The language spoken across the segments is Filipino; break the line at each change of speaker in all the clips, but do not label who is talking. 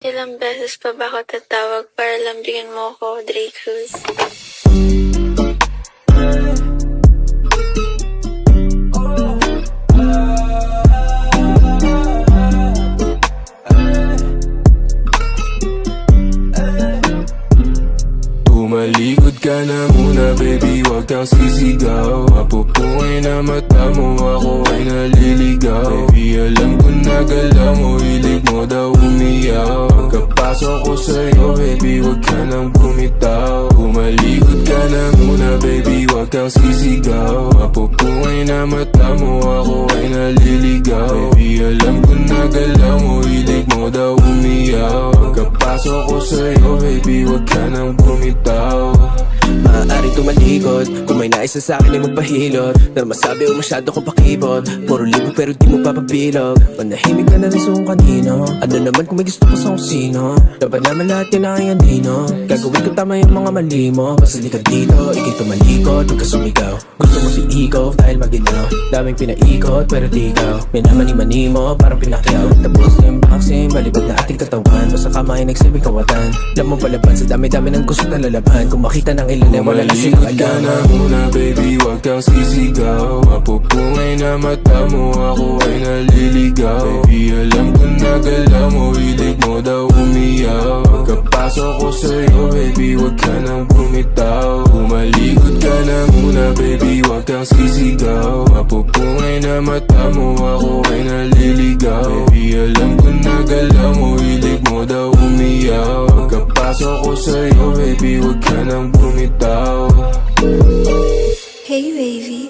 Ilang beses pa ba ako tatawag para lambingin mo ako, Dre Cruz?
Tumalikod ka na muna, baby, wag kang sisigaw. Mapupungay na mata mo, ako ay naliligaw. Baby, alam ko na galaw mo, hilig mo daw umiyaw. Pagkapasok ko sa'yo, baby, wag ka nang bumitaw. Tumalikod ka na muna, baby, wag kang sisigaw. Mapupungay na mata mo, ako ay naliligaw. Baby, alam ko na galaw mo, hilig mo daw umiyaw. Pagkapasok ko sa'yo, baby, wag ka nang bumitaw.
Maaaring tumalikod kung may nais na sa'kin ay magpahilot. Pero masabi o masyado kong pakibot. Puro libo pero di mo papabilog. Manahimik ka na rin sa kung kanino. Ano naman kung may gusto pa sa kung sino. Dapat naman lahat yan ay andino. Gagawin ko tama yung mga mali mo. Basta di ka dito, ikay tumalikod, huwag ka sumigaw. Gusto mo si ikaw dahil maginaw. Daming pinaikot pero di ikaw. Minamani-mani mo parang pinakyaw. Tapos na yung boxing, balibag na ating katawan. Basta kamay nagsibing kawatan. Alam mo palaban sa dami-dami ng gusto na lalaban. Kung makita ng ilan ay wala na silang
Tumalikod ka na
alam.
muna, baby, wag kang sisigaw. Mapupungay na mata mo, ako ay naliligaw. Baby, alam ko na galaw mo, hilig mo daw umiyaw. Pagkapasok ko sa'yo, baby, wag ka nang bumitaw. Tumalikod ka na muna, baby, wag kang sisigaw. Mapupungay na mata mo, ako ay naliligaw. Baby, alam ko na galaw mo, hilig mo daw umiyaw. Pagkapasok ko sa'yo, baby, wag ka nang bumitaw.
Hey, baby.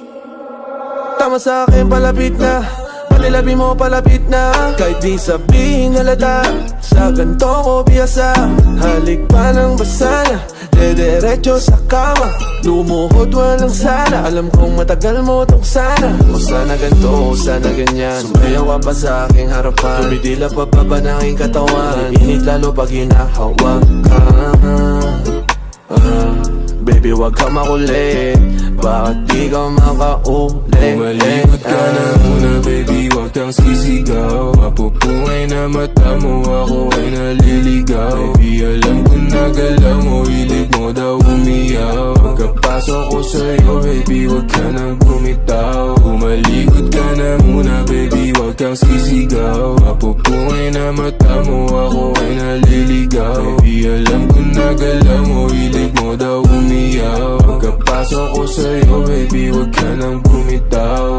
Tama sa akin, palapit na. Panilabi mo, palapit na. Kahit di sabihin halata, sa ganto ko biyasa. Halik pa ng basa na, dediretso sa kama. Lumuhod walang sana, alam kong matagal mo tong sana. O sana ganto, o sana ganyan. Sumayaw ka pa sa aking harapan. Tumidila pa ba ng aking katawan. Init lalo pag hinahawak ka. Baby, wag ka makulit. Bakit di ka makaulit?
Tumalikod ka na muna, baby, wag kang sisigaw. Mapupungay na mata mo, ako ay naliligaw. Baby, alam ko na galaw mo, hilig mo daw umiyaw. Pagkapasok ko sa'yo, baby, wag ka nang bumitaw. Tumalikod ka na muna, baby, wag kang sisigaw. Mapupungay na mata mo, ako ay naliligaw. Baby, alam ko na galaw mo, hilig mo daw umiyaw. Pagkapasok ko sa'yo, baby, wag ka nang bumitaw.